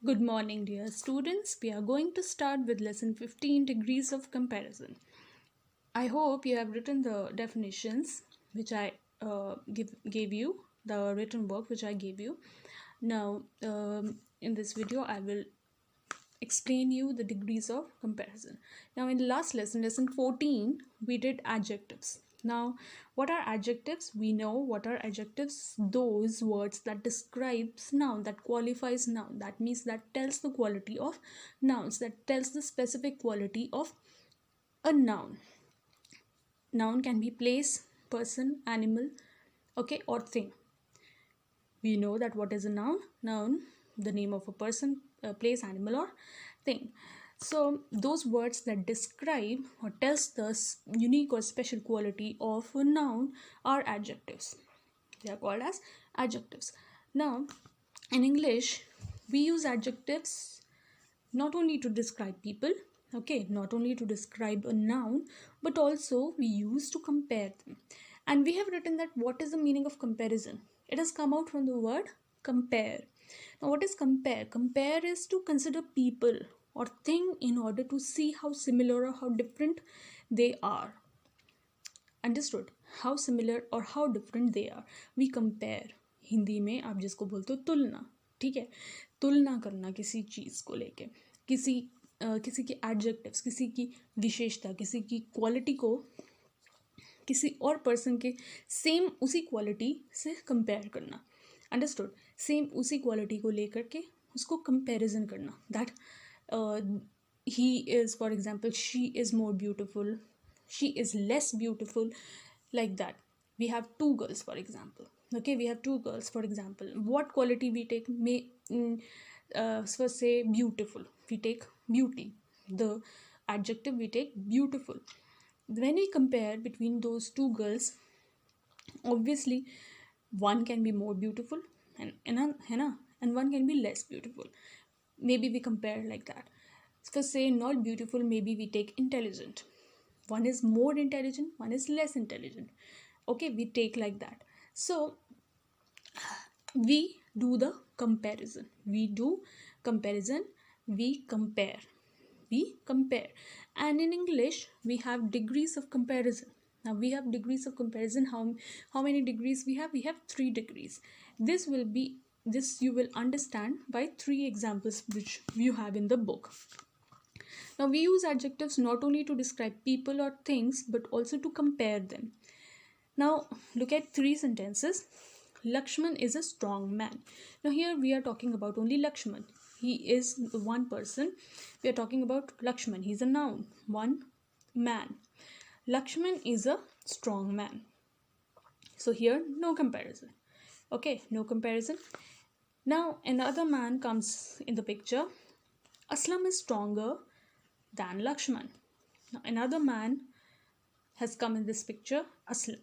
Good morning, dear students. We are going to start with lesson 15 degrees of comparison. I hope you have written the definitions which I gave you, the written work which I gave you. Now, in this video, I will explain you the degrees of comparison. Now, in the last lesson, lesson 14, we did adjectives. Now, what are adjectives? We know what are adjectives. Those words that describes noun, that qualifies noun. That means that tells the quality of nouns, that tells the specific quality of a noun. Noun can be place, person, animal, okay, or thing. We know that what is a noun? Noun, the name of a person, a place, animal, or thing. So those words that describe or tells the unique or special quality of a noun are adjectives. They are called as adjectives. Now, in English, we use adjectives not only to describe people, okay, not only to describe a noun, but also we use to compare them. And we have written that what is the meaning of comparison? It has come out from the word compare. Now, what is compare? Compare is to consider people or thing in order to see how similar or how different they are. Understood? How similar or how different they are. We compare. Hindi में आप जिसको बोलते हो तुलना, ठीक है, तुलना करना किसी चीज़ को लेके, किसी की एडजेक्टिव्स, किसी की विशेषता, किसी की क्वालिटी को किसी और पर्सन के सेम उसी क्वालिटी से कंपेयर करना. अंडरस्टूड? सेम उसी क्वालिटी को लेकर के उसको कंपैरिजन करना. That he is, for example, she is more beautiful, she is less beautiful, like that. We have two girls, for example. Okay, we have two girls, for example. What quality we take? First say beautiful, we take beauty. The adjective we take beautiful. When we compare between those two girls, obviously one can be more beautiful and one can be less beautiful. Maybe we compare like that. For say not beautiful, maybe we take intelligent. One is more intelligent, one is less intelligent. Okay, we take like that. So we do the comparison. We compare. And in English we have degrees of comparison. Now we have degrees of comparison. How many degrees we have? We have 3 degrees. This you will understand by 3 examples which you have in the book. Now we use adjectives not only to describe people or things but also to compare them. Now look at 3 sentences. Lakshman is a strong man. Now here we are talking about only Lakshman. He is one person. We are talking about Lakshman. He is a noun. One man. Lakshman is a strong man. So here no comparison. Okay, no comparison. Now another man comes in the picture. Aslam is stronger than Lakshman. Now another man has come in this picture, Aslam.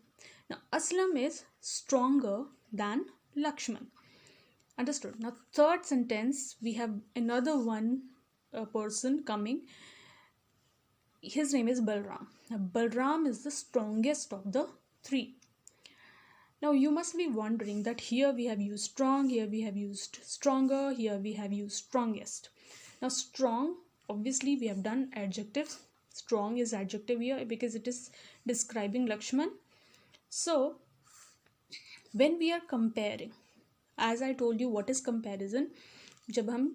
Now Aslam is stronger than Lakshman. Understood? Now third sentence, we have another one person coming. His name is Balram. Now Balram is the strongest of the 3. Now you must be wondering that here we have used strong, here we have used stronger, here we have used strongest. Now strong, obviously we have done adjectives. Strong is adjective here because it is describing Lakshman. So when we are comparing, as I told you, what is comparison? जब हम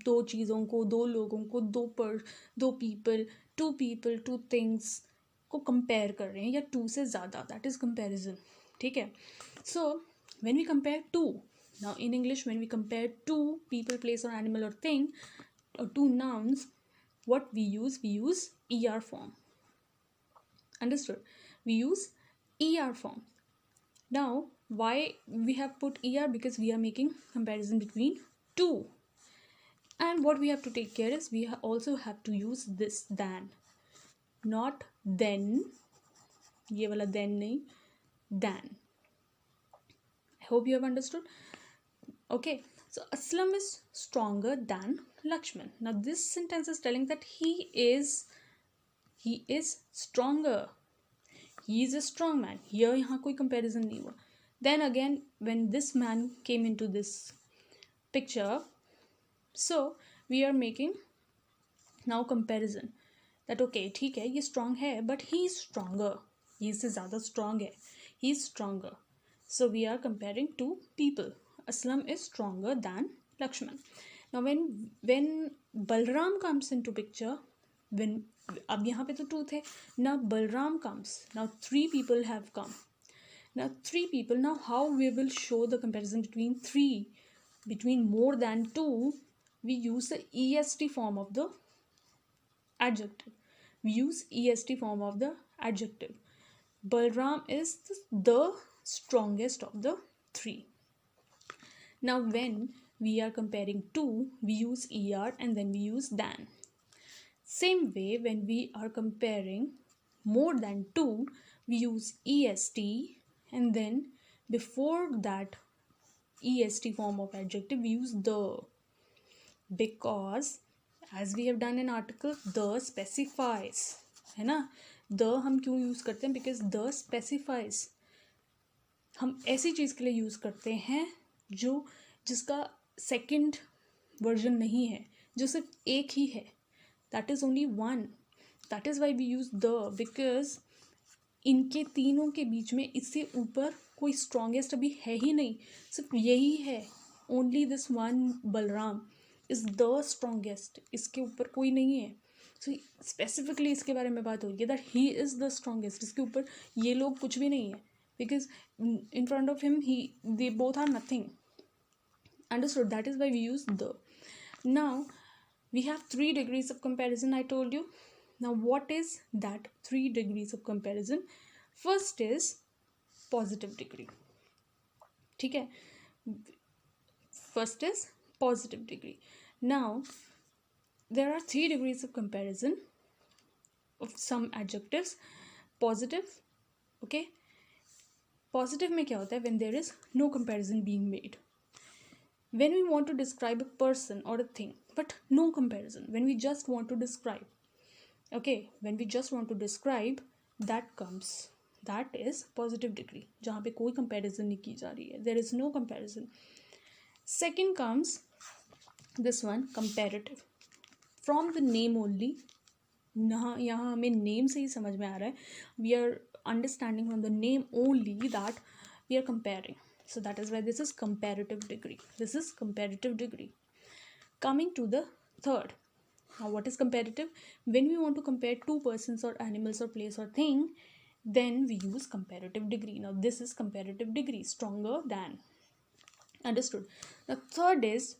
दो चीज़ों को, दो लोगों को, दो people, two things को compare कर रहे हैं या 2 से ज़्यादा, that is comparison. ठीक है? So when we compare 2, now in English when we compare 2 people, place or animal or thing, or 2 nouns, what we use ER form. Understood? We use ER form. Now why we have put ER? Because we are making comparison between 2. And what we have to take care is we also have to use this than, not then. ये वाला then नहीं, than. I hope you have understood. Okay, so Aslam is stronger than Lakshman. Now this sentence is telling that he is stronger. He is a strong man. Here यहाँ कोई comparison नहीं हुआ. Then again, when this man came into this picture, So we are making now comparison that okay ठीक है ये strong है but he is stronger, ये इससे ज़्यादा strong है, he is stronger. So we are comparing two people. Aslam is stronger than Lakshman. Now when Balram comes into picture, when अब यहाँ पे तो two थे, now Balram comes, now three people have come. Now three people, now how we will show the comparison between three, between more than two? We use the est form of the adjective. We use est form of the adjective. Balram is the strongest of the three. Now when we are comparing two, we use er and then we use than. Same way when we are comparing more than two, we use est and then before that est form of adjective we use the, because as we have done in article the specifies, है ना. the हम क्यों use करते हैं? because the specifies. हम ऐसी चीज़ के लिए यूज़ करते हैं जो जिसका सेकंड वर्जन नहीं है, जो सिर्फ एक ही है, that is only one. That is why we use the, because इनके तीनों के बीच में इससे ऊपर कोई स्ट्रॉन्गेस्ट अभी है ही नहीं, सिर्फ यही है. Only this one Balram is the strongest, इसके ऊपर कोई नहीं है. सो स्पेसिफिकली इसके बारे में बात हो रही है that he is the strongest, इसके ऊपर ये लोग कुछ भी नहीं है, because in front of him they both are nothing. Understood? That is why we use the. Now we have 3 degrees of comparison, I told you. Now what is that 3 degrees of comparison? First is positive degree. ठीक है, first is positive degree. Now there are 3 degrees of comparison of some adjectives. Positive, okay. Positive में क्या होता है? when there is no comparison being made, when we want to describe a person or a thing but no comparison, when we just want to describe, okay, when we just want to describe, that is positive degree, जहाँ पे कोई comparison नहीं की जा रही है, there is no comparison. Second comes this one, comparative. From the name only, यहाँ हमें name से ही समझ में आ रहा है, we are understanding from the name only that we are comparing. So that is why this is comparative degree. This is comparative degree. Coming to the third. Now what is comparative? When we want to compare two persons or animals or place or thing, then we use comparative degree. Now this is comparative degree, stronger than. Understood? The third is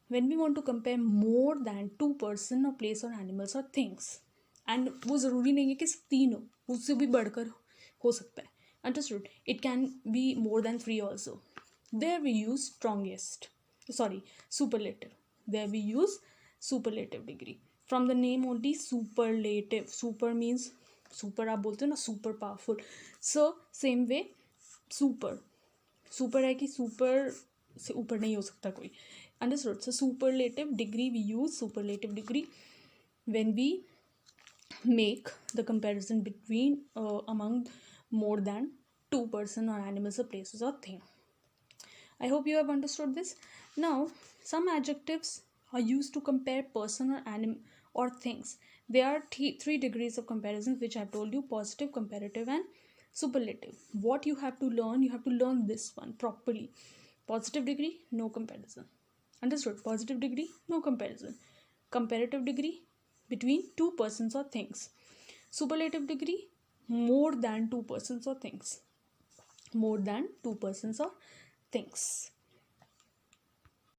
when we want to compare more than two person or place or animals or things. And वो ज़रूरी नहीं है कि तीन हो, उससे भी बढ़कर हो सकता है. Understood? It can be more than 3 also. There we use superlative. There we use superlative degree. From the name only, superlative. Super means super, आप बोलते हो ना, super powerful. So same way super है कि super से ऊपर नहीं हो सकता कोई. Understood? So superlative degree, we use superlative degree when we make the comparison between among more than two person or animals or places or thing. I hope you have understood this. Now some adjectives are used to compare person or animal or things. There are 3 degrees of comparison which I told you: positive, comparative and superlative. What you have to learn this one properly. Positive degree, no comparison. Understood? Positive degree, no comparison. Comparative degree, between two persons or things. Superlative degree, more than two persons or things. More than two persons or things.